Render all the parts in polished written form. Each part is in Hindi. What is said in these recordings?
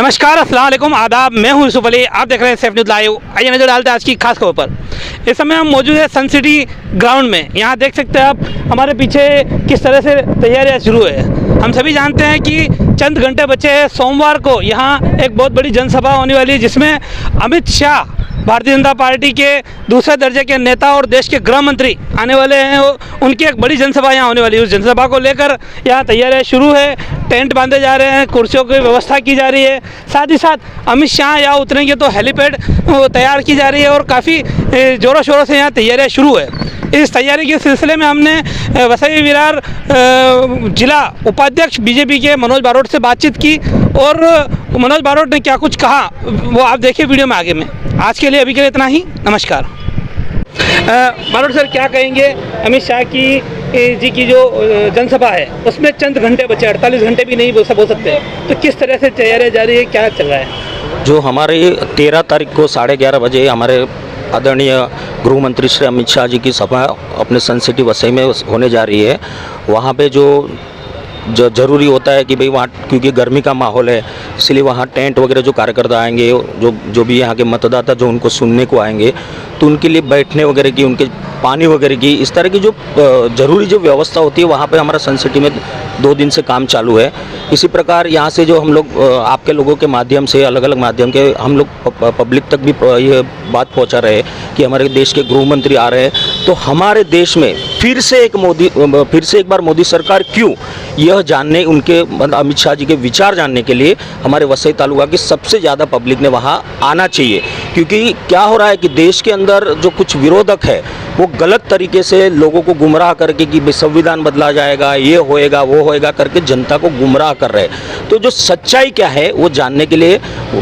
नमस्कार, अस्सलाम वालेकुम, आदाब। मैं हूं यूसुफ अली, आप देख रहे हैं सेफ न्यूज़ लाइव। आइए नजर डालते हैं आज की खास खबर पर। इस समय हम मौजूद है सन सिटी ग्राउंड में। यहाँ देख सकते हैं आप हमारे पीछे किस तरह से तैयारियाँ शुरू है। हम सभी जानते हैं कि चंद घंटे बचे हैं। सोमवार को यहाँ एक बहुत बड़ी जनसभा होने वाली है, जिसमें अमित शाह, भारतीय जनता पार्टी के दूसरे दर्जे के नेता और देश के गृह मंत्री आने वाले हैं। उनकी एक बड़ी जनसभा यहाँ होने वाली है। उस जनसभा को लेकर यहाँ तैयारियाँ शुरू है। टेंट बांधे जा रहे हैं, कुर्सियों की व्यवस्था की जा रही है। साथ ही साथ अमित शाह यहाँ उतरेंगे तो हेलीपैड तैयार की जा रही है और काफ़ी ज़ोरों शोरों से यहाँ तैयारियाँ शुरू है। इस तैयारी के सिलसिले में हमने वसई विरार जिला उपाध्यक्ष बीजेपी के मनोज बारोट से बातचीत की और मनोज बारोट ने क्या कुछ कहा वो आप देखिए वीडियो में आगे में। आज के लिए अभी के लिए इतना ही, नमस्कार। बारोट सर, क्या कहेंगे अमित शाह जी की जो जनसभा है उसमें चंद घंटे बचे, 48 घंटे भी नहीं बोल सकते, तो किस तरह से तैयारियाँ जारी है, क्या चल रहा है? जो हमारे 13 तारीख को 11:30 बजे हमारे आदरणीय गृह मंत्री श्री अमित शाह जी की सभा अपने सन सिटी वसई में होने जा रही है। वहाँ पे जो ज़रूरी होता है कि भाई वहाँ, क्योंकि गर्मी का माहौल है, इसलिए वहाँ टेंट वगैरह जो कार्यकर्ता आएंगे, जो भी यहाँ के मतदाता जो उनको सुनने को आएंगे, तो उनके लिए बैठने वगैरह की, उनके पानी वगैरह की, इस तरह की जो ज़रूरी जो व्यवस्था होती है वहाँ पे हमारा सन सिटी में 2 दिन से काम चालू है। इसी प्रकार यहाँ से जो हम लोग आपके लोगों के माध्यम से, अलग अलग माध्यम के, हम लोग पब्लिक तक भी ये बात पहुँचा रहे हैं कि हमारे देश के गृह मंत्री आ रहे हैं, तो हमारे देश में फिर से एक बार मोदी सरकार क्यों, यह जानने, उनके अमित शाह जी के विचार जानने के लिए हमारे वसई तालुका की सबसे ज़्यादा पब्लिक ने वहाँ आना चाहिए। क्योंकि क्या हो रहा है कि देश के अंदर जो कुछ विरोधक है वो गलत तरीके से लोगों को गुमराह करके कि संविधान बदला जाएगा, ये होएगा, वो होएगा करके जनता को गुमराह कर रहे हैं। तो जो सच्चाई क्या है वो जानने के लिए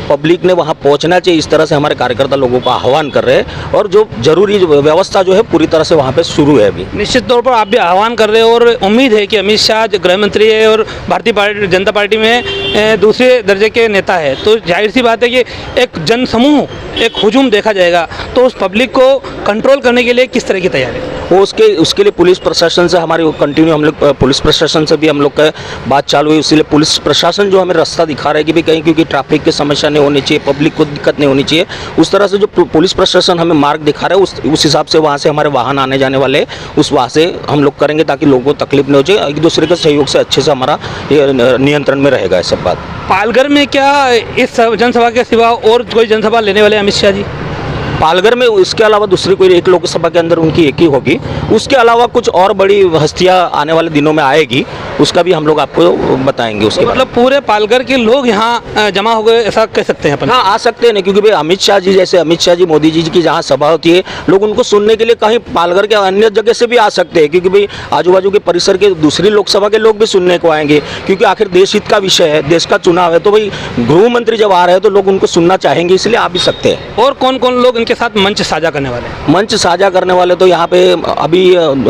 पब्लिक ने वहाँ पहुँचना चाहिए। इस तरह से हमारे कार्यकर्ता लोगों का आह्वान कर रहे हैं और जो जरूरी व्यवस्था जो है पूरी तरह से वहाँ पर शुरू है। अभी निश्चित तौर पर आप भी आह्वान कर रहे हो और उम्मीद है कि अमित शाह गृह मंत्री है और भारतीय जनता पार्टी में दूसरे दर्जे के नेता है, तो जाहिर सी बात है कि एक जनसमूह, एक हुजूम देखा जाएगा। तो उस पब्लिक को कंट्रोल करने के लिए किस तरह की तैयारी वो उसके लिए पुलिस प्रशासन से हमारी कंटिन्यू, हम लोग पुलिस प्रशासन से भी हम लोग का बात चालू है। इसलिए पुलिस प्रशासन जो हमें रास्ता दिखा रहा है कि भी कहीं, क्योंकि ट्रैफिक की समस्या नहीं होनी चाहिए, पब्लिक को दिक्कत नहीं होनी चाहिए, उस तरह से जो पुलिस प्रशासन हमें मार्ग दिखा रहा है उस हिसाब से वहाँ से हमारे वाहन आने जाने वाले उस वहाँ से हम लोग करेंगे, ताकि लोगों को तकलीफ नहीं हो जाए। एक दूसरे के सहयोग से अच्छे से हमारा नियंत्रण में रहेगा ये सब बात। पालघर में क्या इस जनसभा के सिवा और कोई जनसभा लेने वाले अमित शाह जी? पालघर में इसके अलावा दूसरी कोई एक लोकसभा के अंदर उनकी एक ही होगी। उसके अलावा कुछ और बड़ी हस्तियां आने वाले दिनों में आएगी, उसका भी हम लोग आपको बताएंगे। उसके मतलब पूरे पालघर के लोग यहाँ जमा हो गए, ऐसा कह सकते हैं अपन? हाँ, आ सकते हैं ना, क्योंकि भाई अमित शाह जी जैसे अमित शाह जी, मोदी जी की जहाँ सभा होती है, लोग उनको सुनने के लिए कहीं पालघर के अन्य जगह से भी आ सकते हैं, क्योंकि भाई आजू बाजू के परिसर के दूसरी लोकसभा के लोग भी सुनने को आएंगे, क्योंकि आखिर देश हित का विषय है, देश का चुनाव है। तो भाई गृह मंत्री जब आ रहे हैं तो लोग उनको सुनना चाहेंगे, इसलिए आ भी सकते हैं। और कौन कौन लोग इनके साथ मंच साझा करने वाले हैं? मंच साझा करने वाले तो यहाँ पे अभी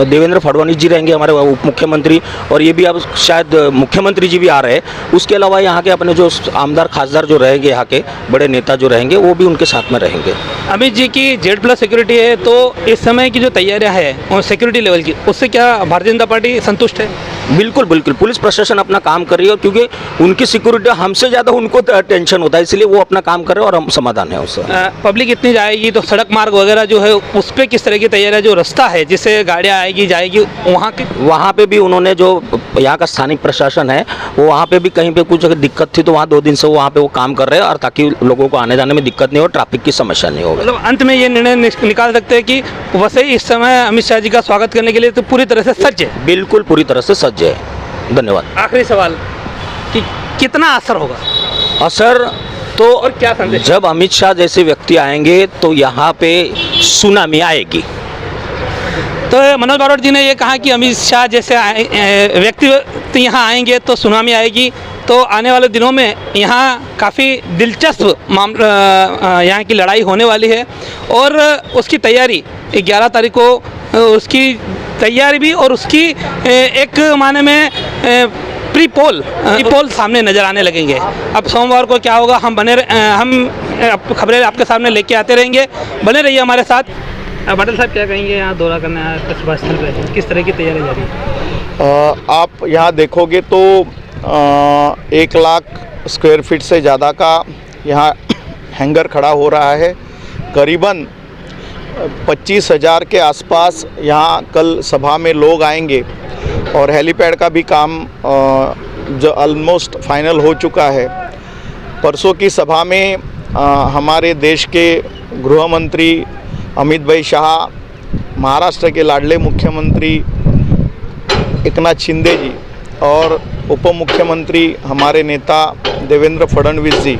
देवेंद्र फडणवीस जी रहेंगे, हमारे उप मुख्यमंत्री, और ये भी अब शायद मुख्यमंत्री जी भी आ रहे हैं। उसके अलावा यहाँ के अपने जो आमदार खासदार जो रहेंगे, यहाँ के बड़े नेता जो रहेंगे, वो भी उनके साथ में रहेंगे। अमित जी की Z+ सिक्योरिटी है, तो इस समय की जो तैयारियां है और सिक्योरिटी लेवल की, उससे क्या भारतीय जनता पार्टी संतुष्ट है? बिल्कुल बिल्कुल, पुलिस प्रशासन अपना काम कर रही है, क्योंकि उनकी सिक्योरिटी हमसे ज़्यादा उनको टेंशन होता है, इसलिए वो अपना काम कर रहे हैं और हम समाधान है उससे। पब्लिक इतनी जाएगी तो सड़क मार्ग वगैरह जो है उस पर किस तरह की तैयारी है? जो रास्ता है जिससे गाड़ियाँ आएगी जाएगी, वहाँ पे भी उन्होंने, जो यहाँ का स्थानिक प्रशासन है वो वहाँ पे भी कहीं पे कुछ अगर दिक्कत थी तो वहाँ 2 दिन से वहाँ पे वो काम कर रहे हैं, और ताकि लोगों को आने जाने में दिक्कत नहीं हो, ट्रैफिक की समस्या नहीं हो। मतलब अंत में ये निर्णय निकाल सकते हैं कि वसई इस समय अमित शाह जी का स्वागत करने के लिए तो पूरी तरह से सज्ज है? बिल्कुल पूरी तरह से सज्ज है। धन्यवाद। आखिरी सवाल कि कितना असर होगा? असर तो और क्या संदेश? जब अमित शाह जैसे व्यक्ति आएंगे तो यहाँ पे सुनामी आएगी। तो मनोज बारोट जी ने ये कहा कि अमित शाह जैसे व्यक्ति यहाँ आएंगे तो सुनामी आएगी। तो आने वाले दिनों में यहाँ काफ़ी दिलचस्प यहाँ की लड़ाई होने वाली है और उसकी तैयारी 11 तारीख को, उसकी तैयारी भी और उसकी एक माने में प्री पोल सामने नज़र आने लगेंगे। अब सोमवार को क्या होगा, हम खबरें आपके सामने लेके आते रहेंगे। बने रहिए हमारे साथ। पटेल साहब, क्या कहेंगे, यहाँ दौरा करने आया सभा स्थल पर किस तरह की तैयारी जारी है? आप यहाँ देखोगे तो 1 लाख स्क्वायर फीट से ज़्यादा का यहाँ हैंगर खड़ा हो रहा है। करीबन 25,000 के आसपास यहाँ कल सभा में लोग आएंगे और हेलीपैड का भी काम जो ऑलमोस्ट फाइनल हो चुका है। परसों की सभा में हमारे देश के गृह मंत्री अमित भाई शाह, महाराष्ट्र के लाडले मुख्यमंत्री एकनाथ शिंदे जी और उप मुख्यमंत्री हमारे नेता देवेंद्र फडणवीस जी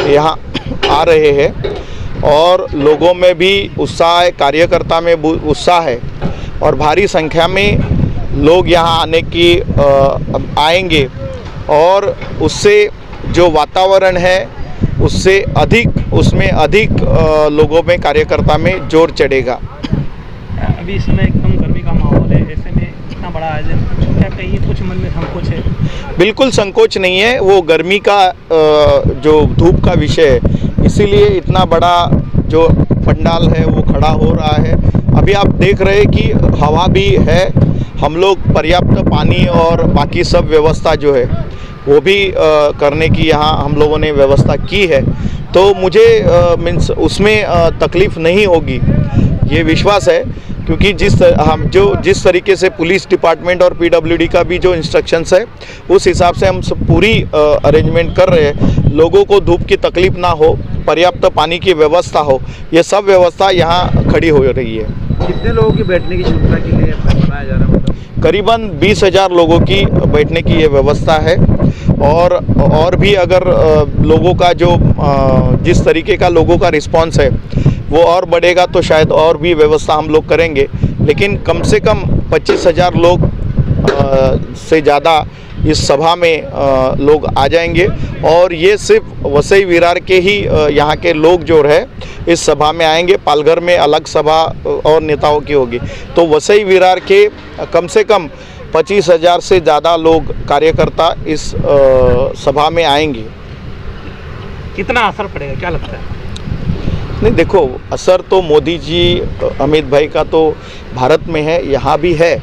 यहाँ आ रहे हैं और लोगों में भी उत्साह है, कार्यकर्ता में उत्साह है और भारी संख्या में लोग यहाँ आने की आएंगे और उससे जो वातावरण है उससे अधिक उसमें अधिक लोगों में कार्यकर्ता में जोर चढ़ेगा। अभी इस समय एकदम गर्मी का माहौल है, ऐसे में इतना बड़ा आयोजन, क्या कहीं कुछ मन में संकोच है? बिल्कुल संकोच नहीं है, वो गर्मी का जो धूप का विषय है, इसीलिए इतना बड़ा जो पंडाल है वो खड़ा हो रहा है। अभी आप देख रहे हैं कि हवा भी है, हम लोग पर्याप्त पानी और बाकी सब व्यवस्था जो है वो भी करने की यहाँ हम लोगों ने व्यवस्था की है, तो मुझे मीन्स उसमें तकलीफ़ नहीं होगी, ये विश्वास है। क्योंकि जिस तरीके से पुलिस डिपार्टमेंट और पीडब्ल्यूडी का भी जो इंस्ट्रक्शंस है उस हिसाब से हम सब पूरी अरेंजमेंट कर रहे हैं। लोगों को धूप की तकलीफ़ ना हो, पर्याप्त पानी की व्यवस्था हो, ये सब व्यवस्था यहाँ खड़ी हो रही है। कितने लोगों की बैठने की क्षमता के लिए बनाया जा रहा है? करीबन 20,000 लोगों की बैठने की ये व्यवस्था है और भी अगर लोगों का जो जिस तरीके का लोगों का रिस्पांस है वो और बढ़ेगा तो शायद और भी व्यवस्था हम लोग करेंगे, लेकिन कम से कम 25,000 लोग से ज़्यादा इस सभा में लोग आ जाएंगे और ये सिर्फ वसई विरार के ही यहाँ के लोग जो है इस सभा में आएंगे। पालघर में अलग सभा और नेताओं की होगी, तो वसई विरार के कम से कम 25,000 से ज़्यादा लोग कार्यकर्ता इस सभा में आएंगे। कितना असर पड़ेगा, क्या लगता है? नहीं, देखो, असर तो मोदी जी, अमित भाई का तो भारत में है, यहाँ भी है,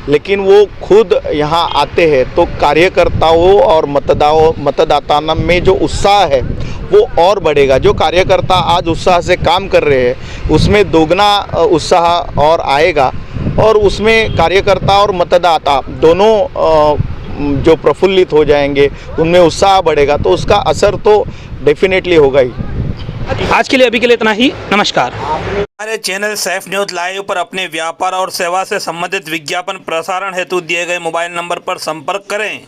लेकिन वो खुद यहाँ आते हैं तो कार्यकर्ताओं और मतदाताओं में जो उत्साह है वो और बढ़ेगा। जो कार्यकर्ता आज उत्साह से काम कर रहे हैं उसमें दोगुना उत्साह और आएगा और उसमें कार्यकर्ता और मतदाता दोनों जो प्रफुल्लित हो जाएंगे, उनमें उत्साह बढ़ेगा, तो उसका असर तो डेफिनेटली होगा ही। आज के लिए अभी के लिए इतना ही, नमस्कार। हमारे चैनल सैफ न्यूज़ लाइव पर अपने व्यापार और सेवा से संबंधित विज्ञापन प्रसारण हेतु दिए गए मोबाइल नंबर पर संपर्क करें।